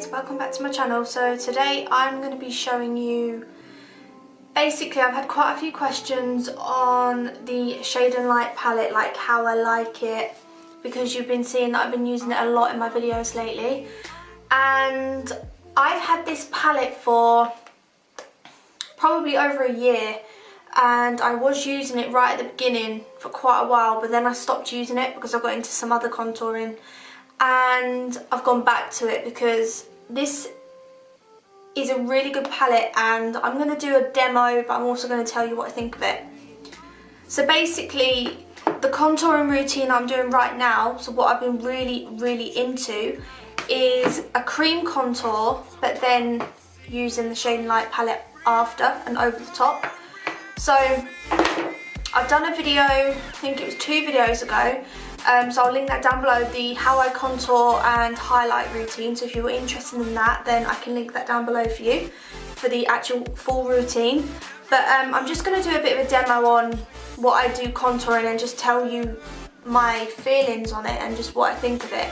guys, welcome back to my channel. So today I'm going to be showing you, basically I've had quite a few questions on the Shade and Light palette, like how I like it, because you've been seeing that I've been using it a lot in my videos lately. And I've had this palette for probably over a year, and I was using it right at the beginning for quite a while, but then I stopped using it because I got into some other contouring. And I've gone back to it because this is a really good palette, and I'm going to do a demo, but I'm also going to tell you what I think of it. So basically, the contouring routine I'm doing right now, so what I've been really into, is a cream contour, but then using the Shade and Light palette after and over the top. So I've done a video, I think it was 2 videos ago, so I'll link that down below, the how I contour and highlight routine. So if you were interested in that, then I can link that down below for you for the actual full routine. But I'm just going to do a bit of a demo on what I do contouring and just tell you my feelings on it and just what I think of it.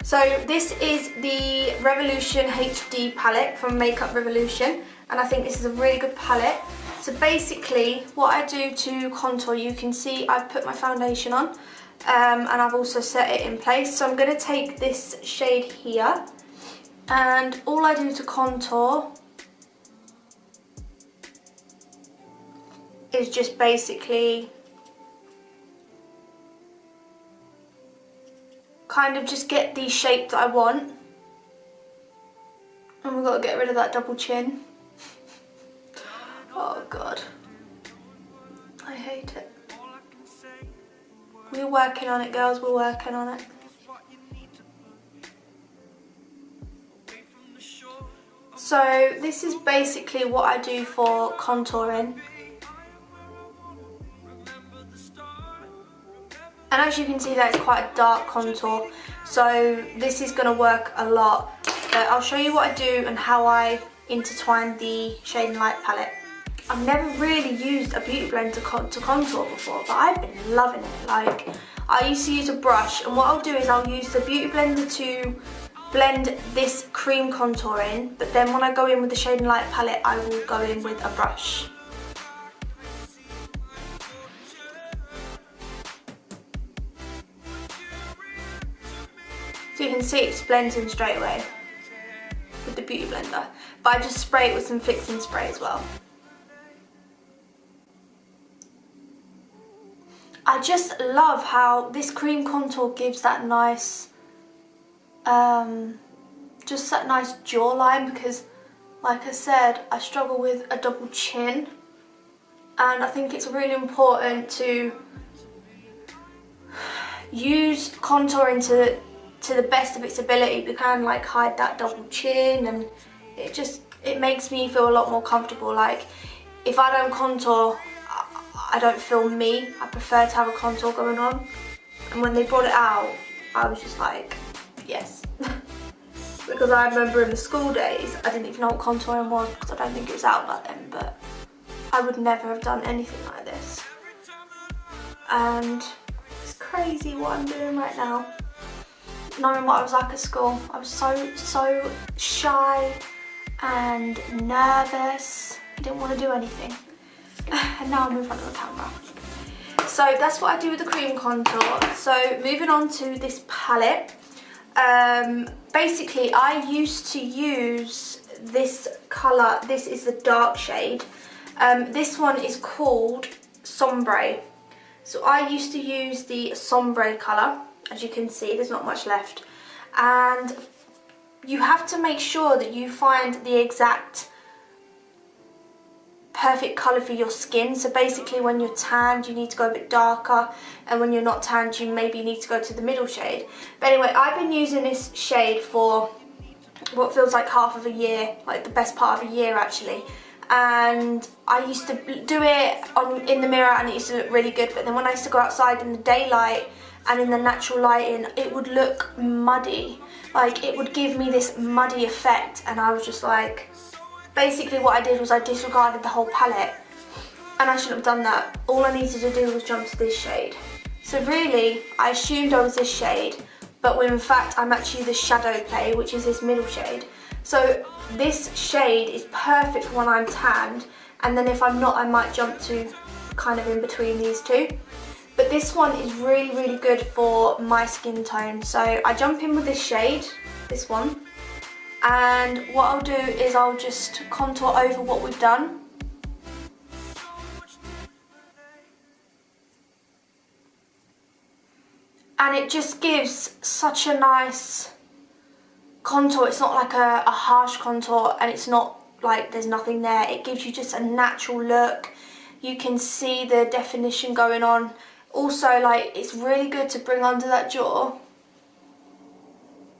So this is the Revolution HD palette from Makeup Revolution, and I think this is a really good palette. So basically what I do to contour, you can see I've put my foundation on. And I've also set it in place. So I'm going to take this shade here, and all I do to contour is just basically kind of just get the shape that I want. And we've got to get rid of that double chin. Oh god, I hate it. We're working on it, girls, we're working on it. So this is basically what I do for contouring. And as you can see, that is quite a dark contour, so this is going to work a lot. But I'll show you what I do and how I intertwine the Shade and Light palette. I've never really used a beauty blender to contour before, but I've been loving it. Like, I used to use a brush, and what I'll do is I'll use the beauty blender to blend this cream contour in, but then when I go in with the Shade and Light palette, I will go in with a brush. So you can see it just blends in straight away with the beauty blender, but I just spray it with some fixing spray as well. I just love how this cream contour gives that nice, just that nice jawline, because like I said, I struggle with a double chin, and I think it's really important to use contouring to the best of its ability to kind of like hide that double chin, and it makes me feel a lot more comfortable. Like, if I don't contour, I don't feel me. I prefer to have a contour going on. And when they brought it out, I was just like, yes. Because I remember in the school days, I didn't even know what contouring was because I don't think it was out back then, but I would never have done anything like this. And it's crazy what I'm doing right now. Knowing what I was like at school, I was so shy and nervous. I didn't want to do anything. And now I'm in front of the camera. So that's what I do with the cream contour. So moving on to this palette. Basically, I used to use this colour. This is the dark shade. This one is called Sombre. So I used to use the Sombre colour. As you can see, there's not much left. And you have to make sure that you find the exact perfect colour for your skin. So basically, when you're tanned, you need to go a bit darker, and when you're not tanned, you maybe need to go to the middle shade. But anyway, I've been using this shade for what feels like half of a year, like the best part of a year actually. And I used to do it in the mirror, and it used to look really good, but then when I used to go outside in the daylight and in the natural lighting, it would look muddy. Like, it would give me this muddy effect, and I was just like, basically what I did was I disregarded the whole palette, and I shouldn't have done that. All I needed to do was jump to this shade. So really, I assumed I was this shade, but when in fact I'm actually the shadow play, which is this middle shade. So this shade is perfect for when I'm tanned, and then if I'm not, I might jump to kind of in between these two. But this one is really, really good for my skin tone. So I jump in with this shade, this one, and what I'll do is I'll just contour over what we've done. And it just gives such a nice contour. It's not like a harsh contour, and it's not like there's nothing there. It gives you just a natural look. You can see the definition going on. Also, like, it's really good to bring under that jaw,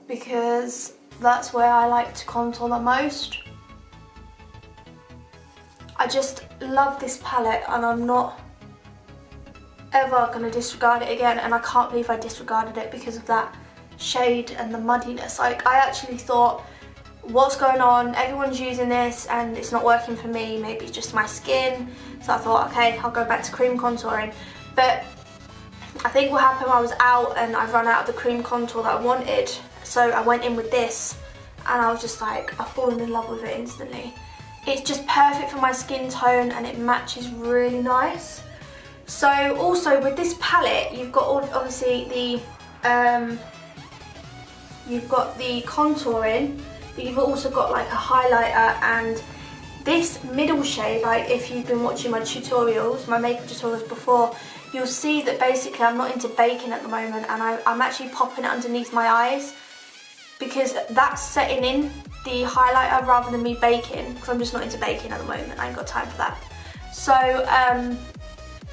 because that's where I like to contour the most. I just love this palette, and I'm not ever going to disregard it again, and I can't believe I disregarded it because of that shade and the muddiness. Like, I actually thought, what's going on? Everyone's using this and it's not working for me. Maybe it's just my skin. So I thought, okay, I'll go back to cream contouring. But I think what happened, I was out and I ran out of the cream contour that I wanted. So I went in with this, and I was just like, I've fallen in love with it instantly. It's just perfect for my skin tone, and it matches really nice. So also with this palette, you've got obviously the contouring, but you've also got like a highlighter, and this middle shade, like if you've been watching my tutorials, my makeup tutorials before, you'll see that basically I'm not into baking at the moment, and I'm actually popping it underneath my eyes, because that's setting in the highlighter rather than me baking, because I'm just not into baking at the moment. I ain't got time for that. So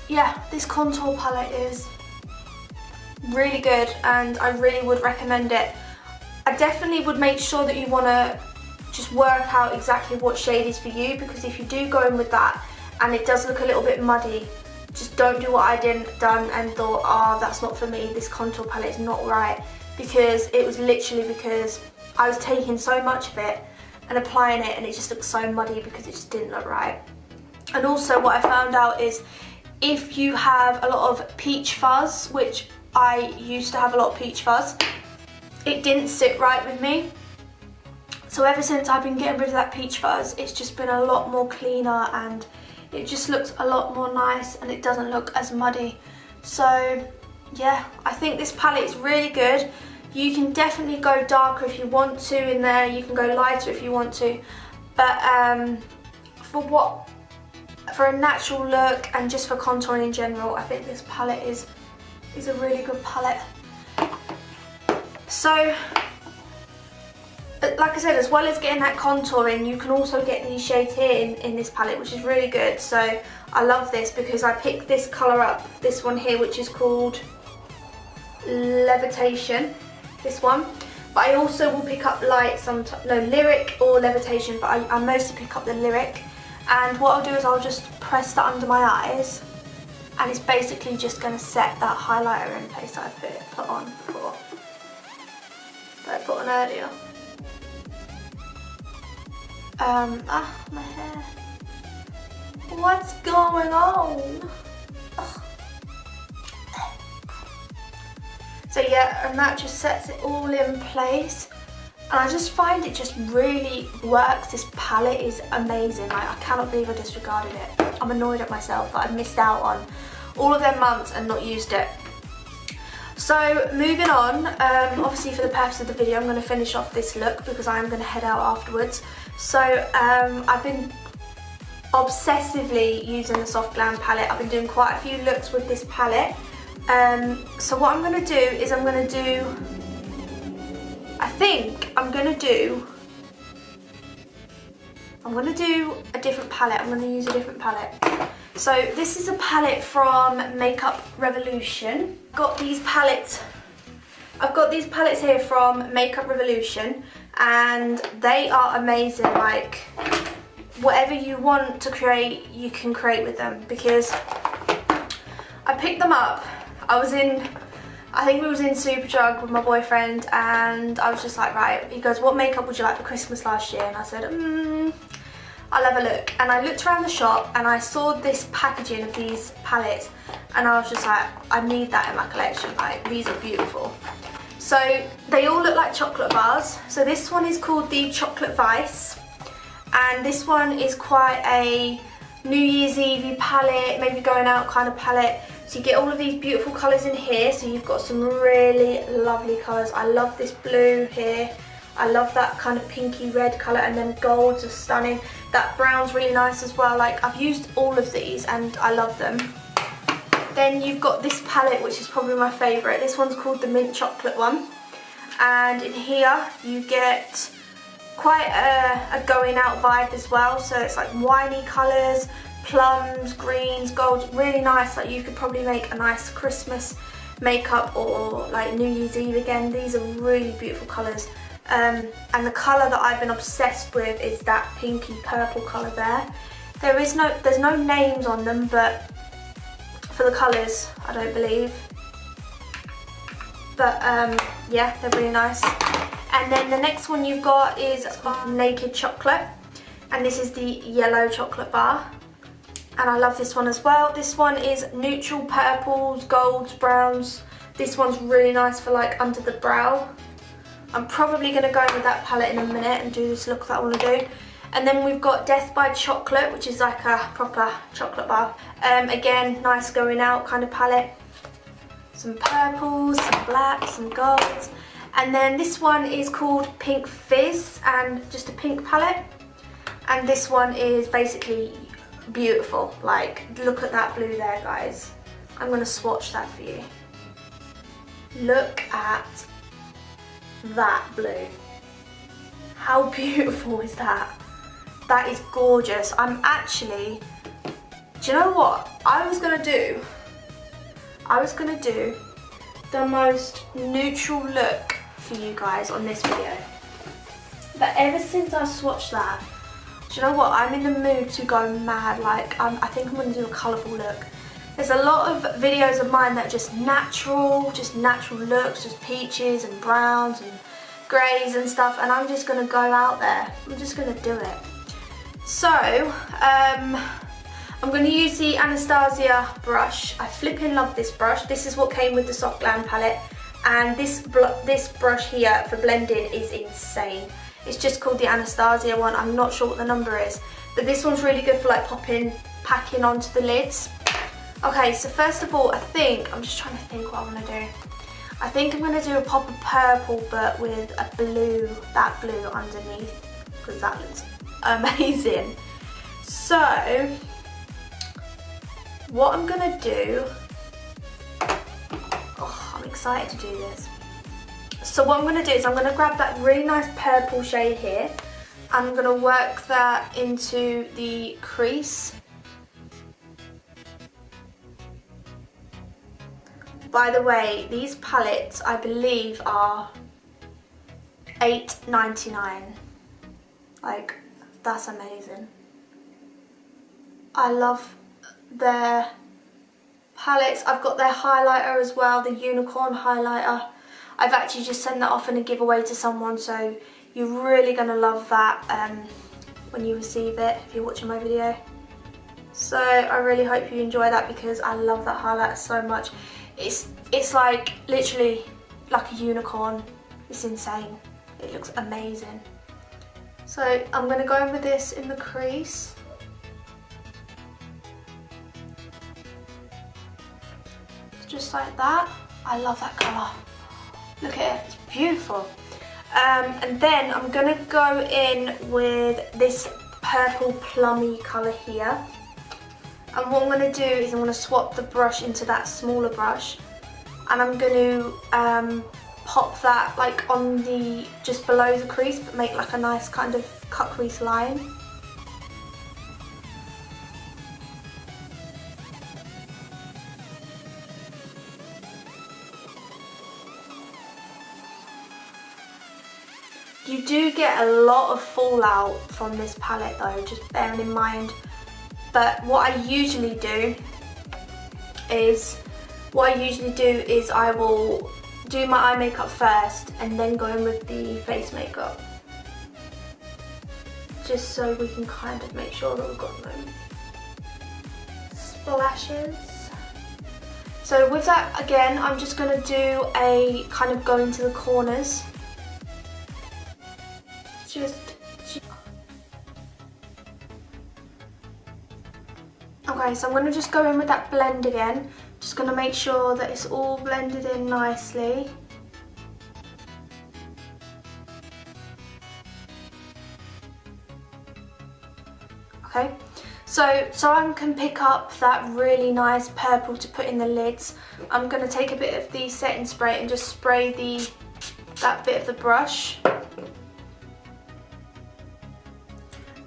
yeah, this contour palette is really good, and I really would recommend it. I definitely would make sure that you want to just work out exactly what shade is for you, because if you do go in with that and it does look a little bit muddy, just don't do what I done and thought, oh, that's not for me, this contour palette is not right, because it was literally because I was taking so much of it and applying it, and it just looked so muddy because it just didn't look right. And also what I found out is, if you have a lot of peach fuzz, which I used to have a lot of peach fuzz, it didn't sit right with me. So ever since I've been getting rid of that peach fuzz, it's just been a lot more cleaner, and it just looks a lot more nice, and it doesn't look as muddy. So yeah, I think this palette is really good. You can definitely go darker if you want to in there, you can go lighter if you want to, but for a natural look and just for contouring in general, I think this palette is a really good palette. So, like I said, as well as getting that contouring, you can also get these shades here in this palette, which is really good. So I love this because I picked this colour up, this one here, which is called Levitation, this one. But I also will pick up light, Lyric or Levitation, but I mostly pick up the Lyric. And what I'll do is I'll just press that under my eyes, and it's basically just going to set that highlighter in place that I put on before, that I put on earlier. My hair. What's going on? Ugh. So yeah, and that just sets it all in place. And I just find it just really works. This palette is amazing. Like, I cannot believe I disregarded it. I'm annoyed at myself that I missed out on all of them months and not used it. So moving on, obviously for the purpose of the video, I'm going to finish off this look because I'm going to head out afterwards. So I've been obsessively using the Soft Glam palette. I've been doing quite a few looks with this palette. So what I'm going to do is I'm going to do a different palette. I'm going to use a different palette. So this is a palette from Makeup Revolution. I've got these palettes here from Makeup Revolution, and they are amazing. Like, whatever you want to create, you can create with them, because I picked them up. I think we was in Superdrug with my boyfriend, and I was just like, right, he goes, what makeup would you like for Christmas last year? And I said, I'll have a look. And I looked around the shop and I saw this packaging of these palettes, and I was just like, I need that in my collection, like, these are beautiful. So they all look like chocolate bars. So this one is called the Chocolate Vice, and this one is quite a New Year's Eve palette, maybe going out kind of palette. So you get all of these beautiful colours in here. So you've got some really lovely colours. I love this blue here. I love that kind of pinky red colour, and then golds are stunning. That brown's really nice as well. Like, I've used all of these and I love them. Then you've got this palette, which is probably my favourite. This one's called the Mint Chocolate one. And in here you get quite a going out vibe as well. So it's like winey colours, plums, greens, golds, really nice. Like, you could probably make a nice Christmas makeup or like New Year's Eve again. These are really beautiful colours. And the colour that I've been obsessed with is that pinky purple colour there. There's no names on them, but for the colours, I don't believe. But yeah, they're really nice. And then the next one you've got is Naked Chocolate, and this is the yellow chocolate bar. And I love this one as well. This one is neutral purples, golds, browns. This one's really nice for like under the brow. I'm probably going to go in with that palette in a minute and do this look that I want to do. And then we've got Death by Chocolate, which is like a proper chocolate bar. Again, nice going out kind of palette. Some purples, some blacks, some golds. And then this one is called Pink Fizz, and just a pink palette. And this one is basically beautiful. Like, look at that blue there, guys. I'm going to swatch that for you. Look at that blue. How beautiful is that? That is gorgeous. I'm actually, do you know what I was gonna do? I was gonna do the most neutral look for you guys on this video. But ever since I swatched that, do you know what? I'm in the mood to go mad. Like, I think I'm gonna do a colourful look. There's a lot of videos of mine that are just natural looks, just peaches and browns and greys and stuff, and I'm just gonna go out there. I'm just gonna do it. So, I'm gonna use the Anastasia brush. I flipping love this brush. This is what came with the Soft Glam palette, and this brush here for blending is insane. It's just called the Anastasia one. I'm not sure what the number is, but this one's really good for like packing onto the lids. Okay, so first of all, I'm just trying to think what I want to do. I think I'm going to do a pop of purple, but with a blue, that blue underneath, because that looks amazing. So, what I'm going to do, oh, I'm excited to do this. So what I'm going to do is I'm going to grab that really nice purple shade here. I'm going to work that into the crease. By the way, these palettes, I believe, are $8.99. Like, that's amazing. I love their palettes. I've got their highlighter as well, the unicorn highlighter. I've actually just sent that off in a giveaway to someone, so you're really going to love that when you receive it, if you're watching my video. So I really hope you enjoy that, because I love that highlighter so much. It's like literally like a unicorn. It's insane. It looks amazing. So I'm going to go in with this in the crease. Just like that. I love that colour. Look at it, it's beautiful. And then I'm going to go in with this purple plummy colour here. And what I'm going to do is I'm going to swap the brush into that smaller brush, and I'm going to pop that like on the, just below the crease, but make like a nice kind of cut crease line. You do get a lot of fallout from this palette though, just bearing in mind. But what I usually do is I will do my eye makeup first and then go in with the face makeup. Just so we can kind of make sure that we've got no splashes. So with that, again, I'm just going to do a kind of go into the corners. Okay, so I'm going to just go in with that blend again. Just going to make sure that it's all blended in nicely. Okay, so I can pick up that really nice purple to put in the lids. I'm going to take a bit of the setting spray and just spray that bit of the brush. And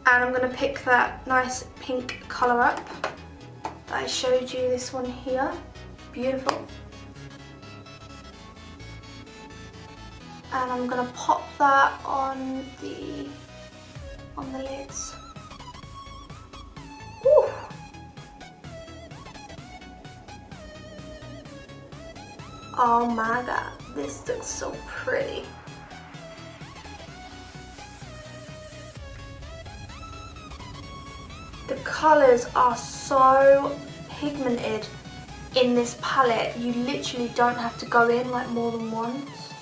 I'm going to pick that nice pink colour up that I showed you, this one here. Beautiful. And I'm going to pop that on the lids. Woo. Oh my god, this looks so pretty. The colours are so pigmented in this palette, you literally don't have to go in like more than once.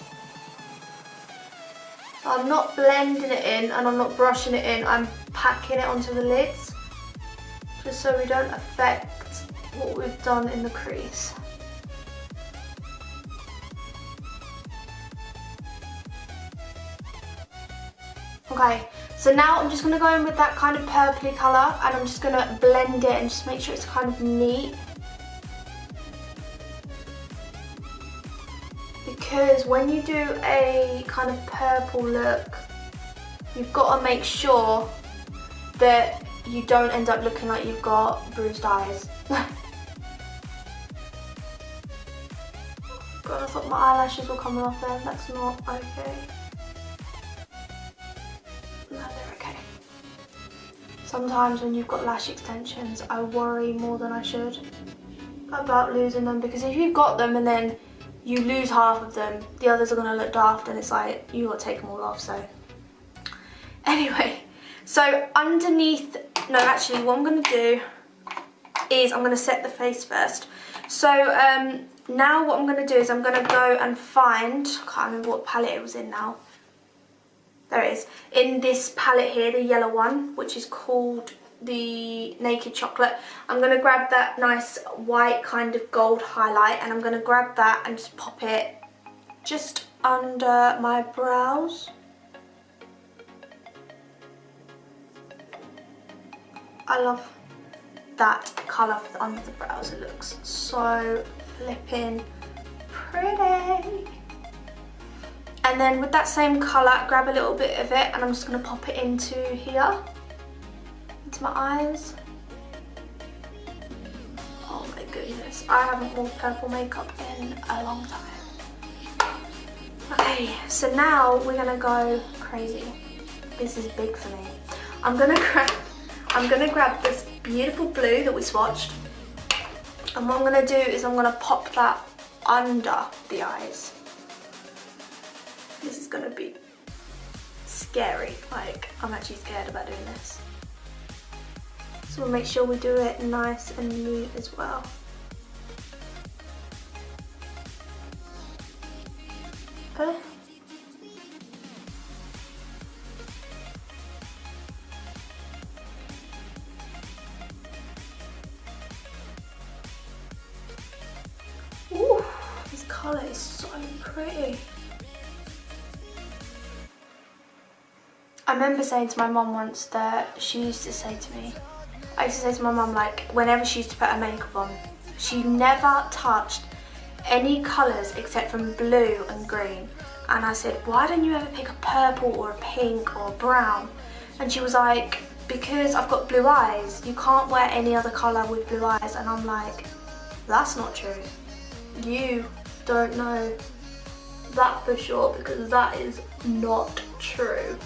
I'm not blending it in and I'm not brushing it in, I'm packing it onto the lids, just so we don't affect what we've done in the crease. Okay, so now I'm just going to go in with that kind of purpley colour and I'm just going to blend it and just make sure it's kind of neat. Because when you do a kind of purple look, you've got to make sure that you don't end up looking like you've got bruised eyes. God, I thought my eyelashes were coming off there. That's not okay. No, they're okay. Sometimes when you've got lash extensions, I worry more than I should about losing them, because if you've got them and then you lose half of them, the others are going to look daft and it's like, you got to take them all off. So anyway, so underneath, no, actually what I'm going to do is I'm going to set the face first. So now what I'm going to do is I'm going to go and find, I can't remember what palette it was in now. There it is. In this palette here, the yellow one, which is called the Naked Chocolate, I'm going to grab that nice white kind of gold highlight and I'm going to grab that and just pop it just under my brows. I love that colour under the brows, it looks so flipping pretty. And then with that same colour, grab a little bit of it and I'm just going to pop it into here, into my eyes. Oh my goodness, I haven't worn purple makeup in a long time. Okay, so now we're going to go crazy. This is big for me. I'm going to grab this beautiful blue that we swatched, and what I'm going to do is I'm going to pop that under the eyes. This is going to be scary, like I'm actually scared about doing this. So we'll make sure we do it nice and neat as well. Okay. Ooh, this colour is so pretty. I remember saying to my mum once that she used to say to me, I used to say to my mum, like, whenever she used to put her makeup on, she never touched any colours except from blue and green. And I said, why don't you ever pick a purple or a pink or a brown? And she was like, because I've got blue eyes, you can't wear any other colour with blue eyes. And I'm like, that's not true. You don't know that for sure, because that is not true.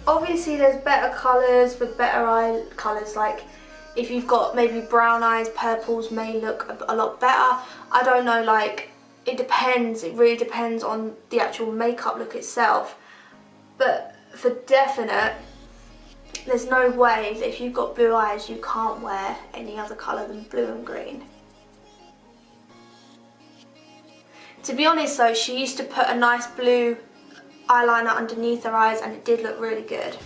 Obviously there's better colours with better eye colours, like if you've got maybe brown eyes, purples may look a lot better. I don't know, like it depends, it really depends on the actual makeup look itself. But for definite, there's no way that if you've got blue eyes you can't wear any other colour than blue and green. To be honest though, she used to put a nice blue eyeliner underneath her eyes and it did look really good.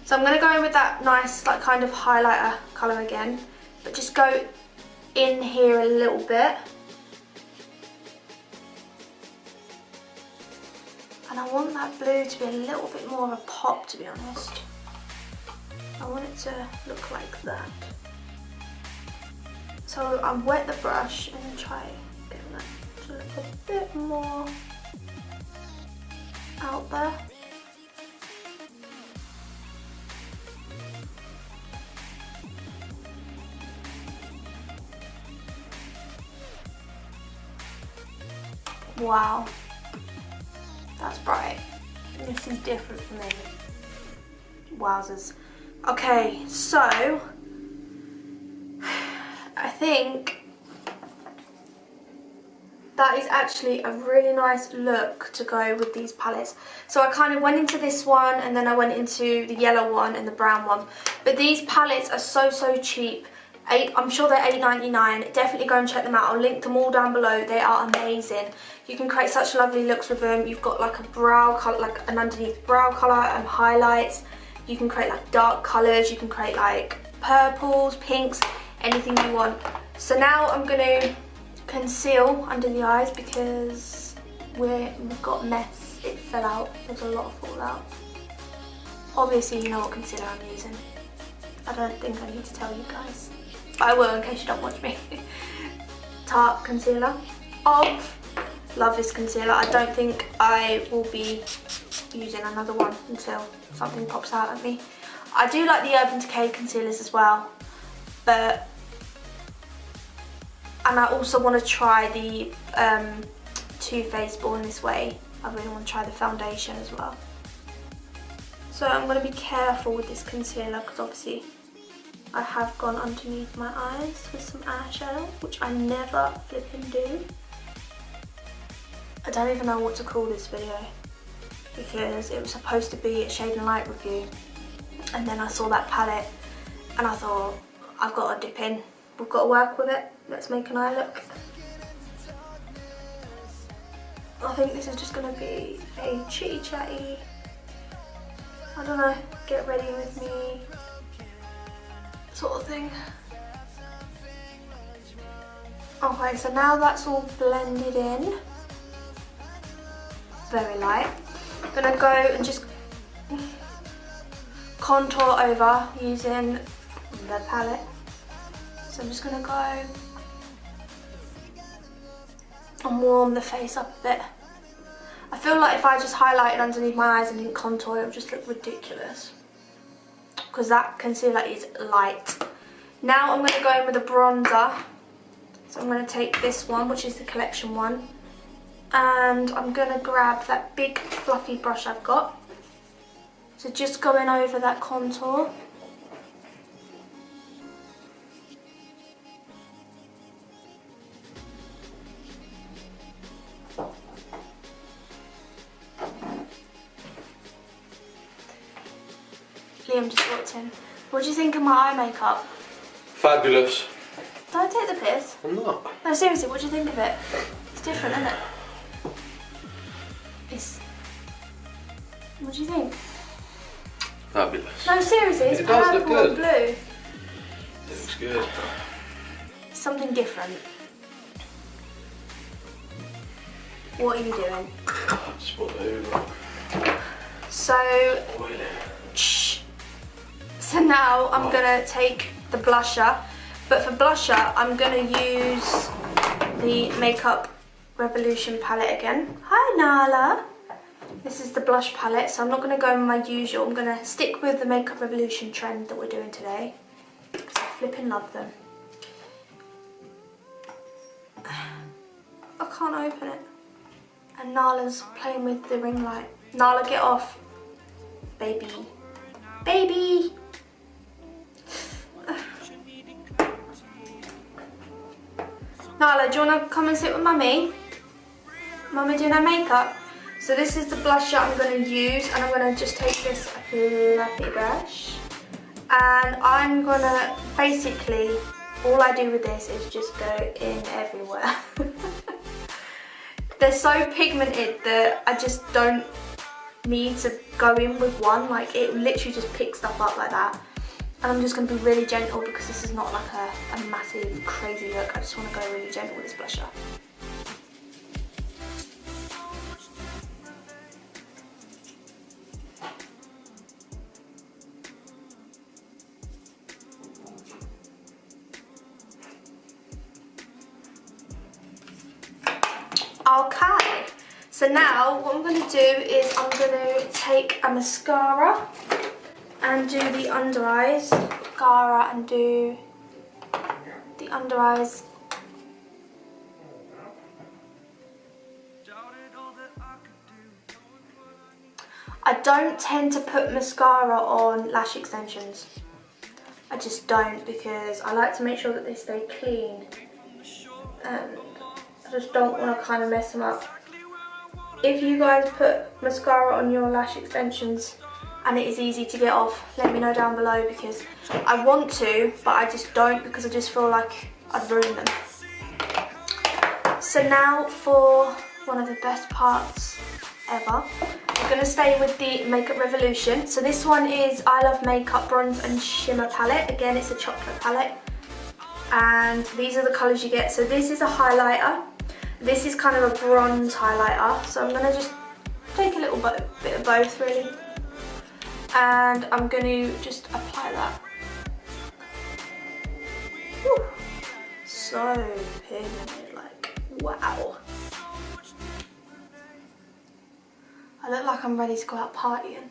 So I'm going to go in with that nice like kind of highlighter colour again, but just go in here a little bit. And I want that blue to be a little bit more of a pop, to be honest. I want it to look like that. So I wet the brush and try getting that to look a bit more out there. Wow, that's bright. This is different for me. Wowzers. Okay, so I think that is actually a really nice look to go with these palettes. So I kind of went into this one and then I went into the yellow one and the brown one. But these palettes are so cheap. I'm sure they're $8.99. Definitely go and check them out. I'll link them all down below. They are amazing. You can create such lovely looks with them. You've got like a brow colour, like an underneath brow colour and highlights. You can create like dark colours. You can create like purples, pinks, anything you want. So now I'm going to conceal under the eyes because we've got mess. It fell out. There's a lot of fallout. Obviously you know what concealer I'm using. I don't think I need to tell you guys. But I will in case you don't watch me. Tarte concealer. Love this concealer. I don't think I will be using another one until something pops out at me. I do like the Urban Decay concealers as well. And I also want to try the Too Faced Born This Way. I really want to try the foundation as well. So I'm going to be careful with this concealer because obviously I have gone underneath my eyes with some eyeshadow, which I never flipping do. I don't even know what to call this video because it was supposed to be a Shade and Light review, and then I saw that palette and I thought, I've got to dip in. We've got to work with it. Let's make an eye look. I think this is just going to be a chitty chatty, I don't know, get ready with me sort of thing. Okay, so now that's all blended in, very light. I'm gonna go and just contour over using the palette. So I'm just gonna go and warm the face up a bit. I feel like if I just highlighted underneath my eyes and didn't contour, it would just look ridiculous. Because that concealer is light. Now I'm going to go in with a bronzer. So I'm going to take this one, which is the collection one. And I'm going to grab that big fluffy brush I've got. So just going over that contour. Liam just walked in. What do you think of my eye makeup? Fabulous. Don't take the piss. I'm not. No, seriously, what do you think of it? It's different, isn't it? What do you think? Fabulous. No, seriously, it's It does look purple and good. blue. It looks good. It's something different. What are you doing? Just put the Hoover on. So, Oil it. shh. So now I'm gonna take the blusher, but for blusher I'm gonna use the Makeup Revolution palette again. Hi Nala. This is the blush palette, so I'm not gonna go in my usual. I'm gonna stick with the Makeup Revolution trend that we're doing today because I flipping love them. I can't open it. And Nala's playing with the ring light. Nala, get off. Baby. Baby! Nala, do you want to come and sit with Mummy? Mummy doing her makeup? So this is the blusher I'm going to use, and I'm going to just take this fluffy brush And I'm gonna, basically, all I do with this is just go in everywhere. They're so pigmented that I just don't need to go in with one. Like, it literally just picks stuff up like that. And I'm just going to be really gentle because this is not like a massive crazy look. I just want to go really gentle with this blusher. Okay, so now what I'm going to do is I'm going to take a mascara and do the under eyes. Mascara and do the under eyes. I don't tend to put mascara on lash extensions. I just don't, because I like to make sure that they stay clean. And I just don't want to kind of mess them up. If you guys put mascara on your lash extensions and it is easy to get off, let me know down below, because I want to, but I just don't, because I just feel like I'd ruin them. So now for one of the best parts ever. I'm going to stay with the Makeup Revolution. So this one is I Love Makeup Bronze and Shimmer Palette. Again, it's a chocolate palette. And these are the colours you get. So this is a highlighter. This is kind of a bronze highlighter. So I'm going to just take a little bit of both, really. And I'm going to just apply that. Whew. So pigmented, like, wow. I look like I'm ready to go out partying.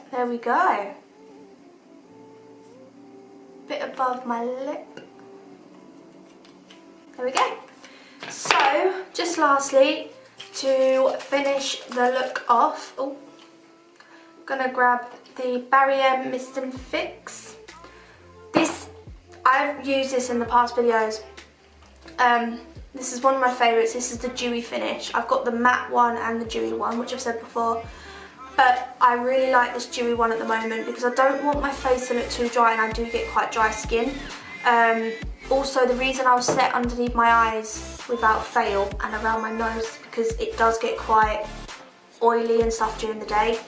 There we go. Bit above my lip. There we go. So, just lastly, to finish the look off, I'm gonna grab the Barrier Mist and Fix. I've used this in the past videos. This is one of my favourites. This is the dewy finish. I've got the matte one and the dewy one, which I've said before. But I really like this dewy one at the moment because I don't want my face to look too dry, and I do get quite dry skin. Also, the reason I was set underneath my eyes without fail and around my nose, because it does get quite oily and stuff during the day.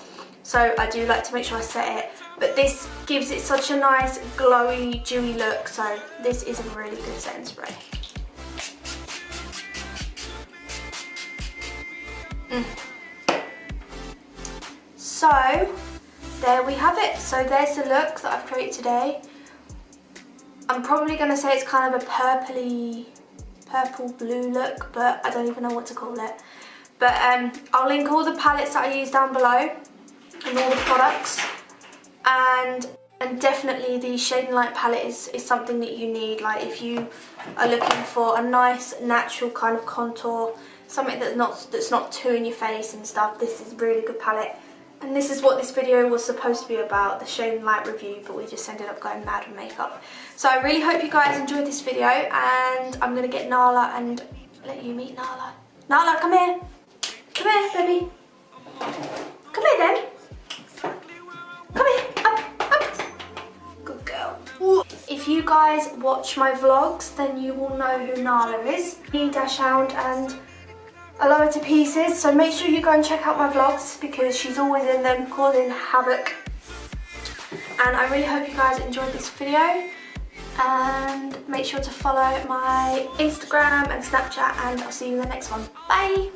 So I do like to make sure I set it. But this gives it such a nice glowy, dewy look. So this is a really good setting spray. So there we have it. So there's the look that I've created today. I'm probably going to say it's kind of a purple blue look, but I don't even know what to call it. But I'll link all the palettes that I use down below and all the products. And definitely the Shade and Light palette is something that you need. Like, if you are looking for a nice natural kind of contour, something that's not too in your face and stuff, this is a really good palette. And this is what this video was supposed to be about, the Shade and Light review, but we just ended up going mad with makeup. So I really hope you guys enjoyed this video, and I'm going to get Nala and let you meet Nala. Nala, come here. Come here, baby. Come here, then. Come here. Up. Good girl. If you guys watch my vlogs, then you will know who Nala is. E-Hound and a lower to pieces, so make sure you go and check out my vlogs because she's always in them causing havoc. And I really hope you guys enjoyed this video, and make sure to follow my Instagram and Snapchat, and I'll see you in the next one. Bye!